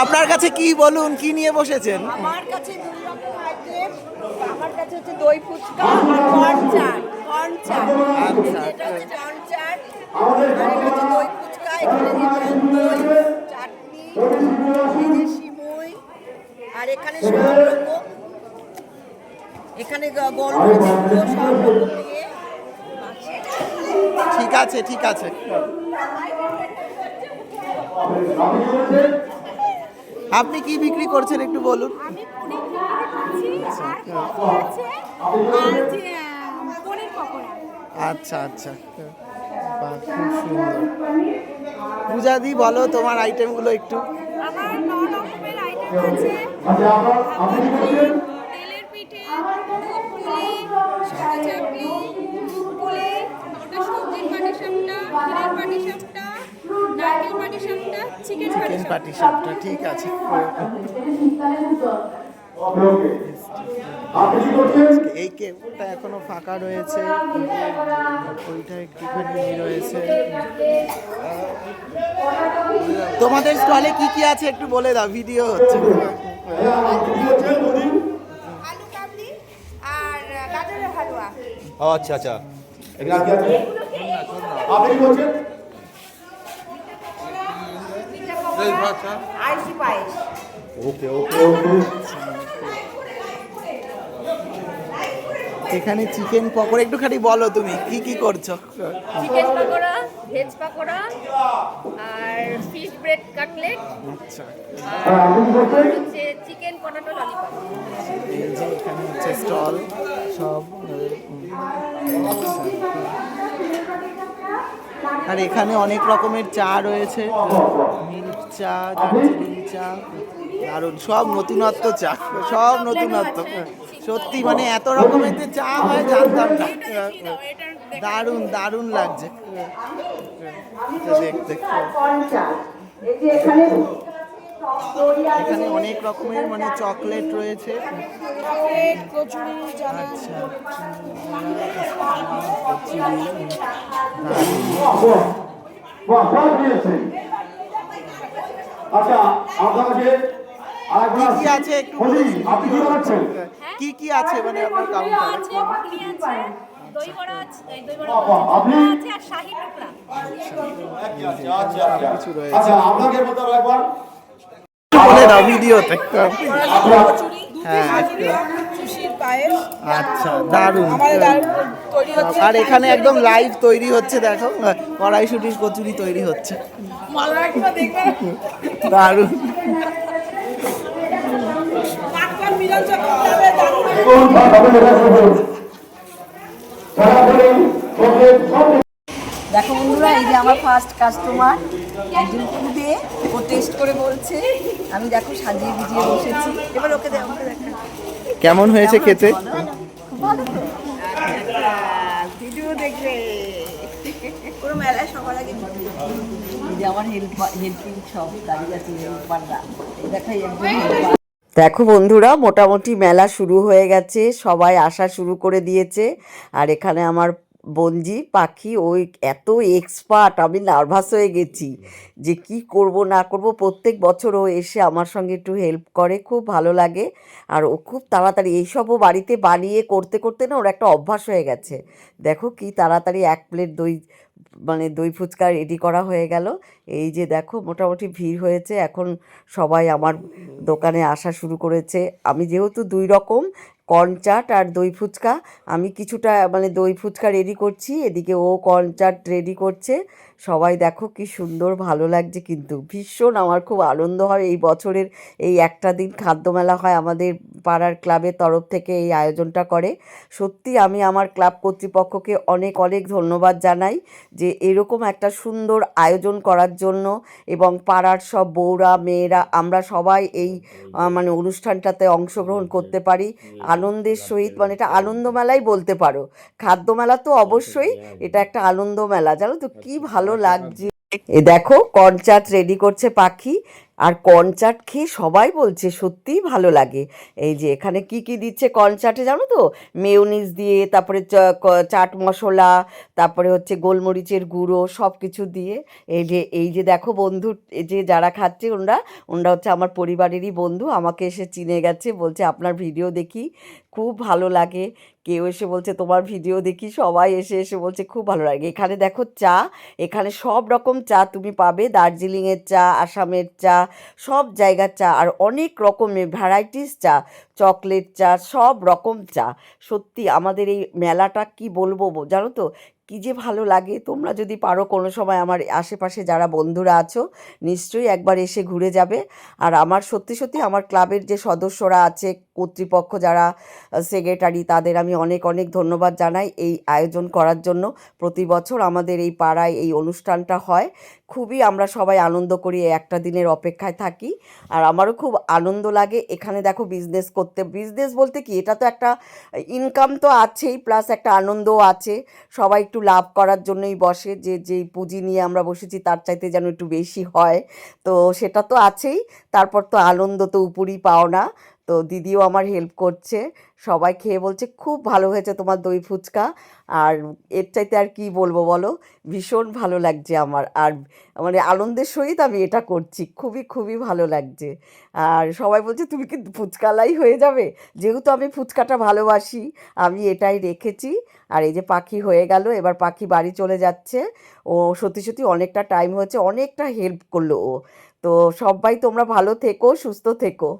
আপনার কাছে কি বলুন, কি নিয়ে বসেছেন? আমার কাছে দুই রকম আইটেম। আমার কাছে হচ্ছে দই ফুচকা আর কর্ন চাট। এটা হচ্ছে কর্ন চাট আর এটা হচ্ছে দই ফুচকা। এখানে দই চাটনি, এই যে সিমুই, আর এখানে সব রকম, এখানে গোলমরিচ গুঁড়ো সব রকম দিয়ে। ঠিক আছে, ঠিক আছে। আপনি কি বিক্রি করছেন একটু বলুন। আমি পুরি বিক্রি করছি আর কফি আছে আর যে পনির পকোড়া। আচ্ছা আচ্ছা, বাহ, খুব সুন্দর। পূজাদি বলো তোমার আইটেমগুলো একটু। আমার 9 রকমের আইটেম আছে। তেলের পিঠে, দুধ পুলি, সাদা চাপলি, দুধ পুলি, ওটা সবজির পাটিসাপটা, ক্ষীরের পাটিসাপটা, নারকেল পাটিসাপটা, চিকেন পাটিসাপটা। ঠিক আছে। এই কেকটা এখনো ফাঁকা রয়েছে, ওইটা একটুখানি রয়েছে। তোমাদের স্টলে কি কি আছে একটু বলে দাও, ভিডিও হচ্ছে। আলু কাবলি আর গাজরের হালুয়া। আচ্ছা আচ্ছা, এখানে কি আছে? আপনি কি বলছেন? আইসি পায়েস। ওকে ওকে ওকে। এখানে চিকেন পকোড়া, একটুখানি বলো তুমি কি কি করছো। চিকেন পাকোড়া, ভেজ পাকোড়া আর ফিশ ব্রেড কাটলেট। আচ্ছা, আর হচ্ছে চিকেন পটেটো ললিপপ। এই যে এখানে হচ্ছে স্টল সব। আর এখানে অনেক রকমের চা রয়েছে, মিল্ক চা, দার্জিলিং চা, দারুণ সব নতুনত্ব চা, সব নতুনত্ব। সত্যি মানে এত রকমের যে চা হয় জানতাম না। দারুণ দারুণ লাগছে দেখতে। এখানে অনেক রকমের মানে চকলেট রয়েছে। আচ্ছা, আচ্ছা, আপনাকে কি কি আছে একটু বলুন। কি কি আছে মানে আপনার কাউন্টারে? আছে, পুরি আছে, দই বড়া আছে, দই বড়া আছে আর শাহী টুকরা। কিছু রয়েছে। আচ্ছা, আপনাকে বলতে হবে একবার। বলে দাও ভিডিওতে। হ্যাঁ, আচ্ছা, দারুণ। আর এখানে একদম লাইভ তৈরি হচ্ছে, দেখো কড়াইশুটির কচুরি তৈরি হচ্ছে, দারুণ। দেখো বন্ধুরা, এই যে আমার ফার্স্ট কাস্টমার একজন খুদে, ও টেস্ট করে বলছে। আমি দেখো সাজিয়ে গুজিয়ে বসেছি, এবার ওকে দেখ, ওকে দেখা কেমন হয়েছে খেতে? খুব ভালো তো। ভিডিও দেখবে পুরো মেলায় সবার আগে এই যে আমার হেল্পিং সব দাঁড়িয়ে আছে, হেল্পাররা দেখাই একজন। দেখো বন্ধুরা, মোটামুটি মেলা শুরু হয়ে গেছে, সবাই আসা শুরু করে দিয়েছে। আর এখানে আমার বঞ্জি পাখি, ওই এত এক্সপার্ট, আমি নার্ভাস হয়ে গেছি যে কি করব না করব। প্রত্যেক বছর ও এসে আমার সঙ্গে একটু হেল্প করে, খুব ভালো লাগে। আর ও খুব তাড়াতাড়ি এইসবও বাড়িতে বানিয়ে করতে করতে না ওর একটা অভ্যাস হয়ে গেছে। দেখো কি তাড়াতাড়ি 1 প্লেট দই ফুচকা রেডি করা হয়ে গেল। এই যে দেখো মোটামুটি ভিড় হয়েছে, এখন সবাই আমার দোকানে আসা শুরু করেছে। আমি যেহেতু 2 রকম কর্ন চাট আর দই ফুচকা, আমি কিছুটা মানে দই ফুচকা রেডি করছি, এদিকে ও কর্ন চাট রেডি করছে। সবাই দেখো কি সুন্দর, ভালো লাগছে কিন্তু ভীষণ। আমার খুব আনন্দ হয় এই বছরের এই একটা দিন খাদ্যমেলা হয়, আমাদের পাড়ার ক্লাবের তরফ থেকে এই আয়োজনটা করে। সত্যি আমি আমার ক্লাব কর্তৃপক্ষকে অনেক অনেক ধন্যবাদ জানাই যে এরকম একটা সুন্দর আয়োজন করার জন্য, এবং পাড়ার সব বউরা মেয়েরা আমরা সবাই এই মানে অনুষ্ঠানটাতে অংশগ্রহণ করতে পারি আনন্দের সহিত। মানে এটা আনন্দমেলাই বলতে পারো, খাদ্যমেলা তো অবশ্যই, এটা একটা আনন্দ মেলা। জানো তো কি ভালো লাগছে। এ দেখো কর্ন চাট রেডি করছে পাখি, আর কর্নচাট খেয়ে সবাই বলছে সত্যিই ভালো লাগে। এই যে এখানে কি কি দিচ্ছে কর্নচাটে জানো তো, মেয়োনিজ দিয়ে, তারপরে চাট মশলা, তারপরে হচ্ছে গোলমরিচের গুঁড়ো, সব কিছু দিয়ে। এই যে দেখো বন্ধু, এই যে যারা খাচ্ছে ওনরা ওনরা হচ্ছে আমার পরিবারেরই বন্ধু, আমাকে এসে চিনে গেছে, বলছে আপনার ভিডিও দেখি, খুব ভালো লাগে। কেউ এসে বলছে তোমার ভিডিও দেখি, সবাই এসে এসে বলছে খুব ভালো লাগে। এখানে দেখো চা, এখানে সব রকম চা তুমি পাবে, দার্জিলিংয়ের চা, আসামের চা, সব জায়গার চা, আর অনেক রকমের ভ্যারাইটিস চা, চকলেট চা, সব রকম চা। সত্যি আমাদের এই মেলাটা কি বলবো জানো তো, কি যে ভালো লাগে। তোমরা যদি পারো কোনো সময়, আমার আশেপাশে যারা বন্ধুরা আছো নিশ্চয়ই একবার এসে ঘুরে যাবে। আর আমার সত্যি সত্যি আমার ক্লাবের যে সদস্যরা আছে, কর্তৃপক্ষ যারা, সেক্রেটারি, তাদের আমি অনেক অনেক ধন্যবাদ জানাই এই আয়োজন করার জন্য। প্রতি বছর আমাদের এই পাড়ায় এই অনুষ্ঠানটা হয়, খুবই আমরা সবাই আনন্দ করি, এই একটা দিনের অপেক্ষায় থাকি। আর আমারও খুব আনন্দ লাগে এখানে দেখো বিজনেস করতে। বিজনেস বলতে কি, এটা তো একটা ইনকাম তো আছেই, প্লাস একটা আনন্দও আছে। সবাই একটু লাভ করার জন্যই বসে, যে যেই পুঁজি নিয়ে আমরা বসেছি তার চাইতে যেন একটু বেশি হয়, তো সেটা তো আছেই। তারপর তো আনন্দ তো উপরই পাও না। তো দিদিও আমার হেল্প করছে, সবাই খেয়ে বলছে খুব ভালো হয়েছে তোমার দই ফুচকা। আর এর চাইতে আর কি বলবো বলো, ভীষণ ভালো লাগছে আমার। আর মানে আনন্দের সহিত আমি এটা করছি, খুবই খুবই ভালো লাগছে। আর সবাই বলছে তুমি কি ফুচকালাই হয়ে যাবে, যেহেতু আমি ফুচকাটা ভালোবাসি আমি এটাই রেখেছি। আর এই যে পাখি হয়ে গেল, এবার পাখি বাড়ি চলে যাচ্ছে। ও সত্যি সত্যি অনেকটা টাইম হয়েছে, অনেকটা হেল্প করলো ও। তো সবাই তোমরা ভালো থেকো, সুস্থ থেকো।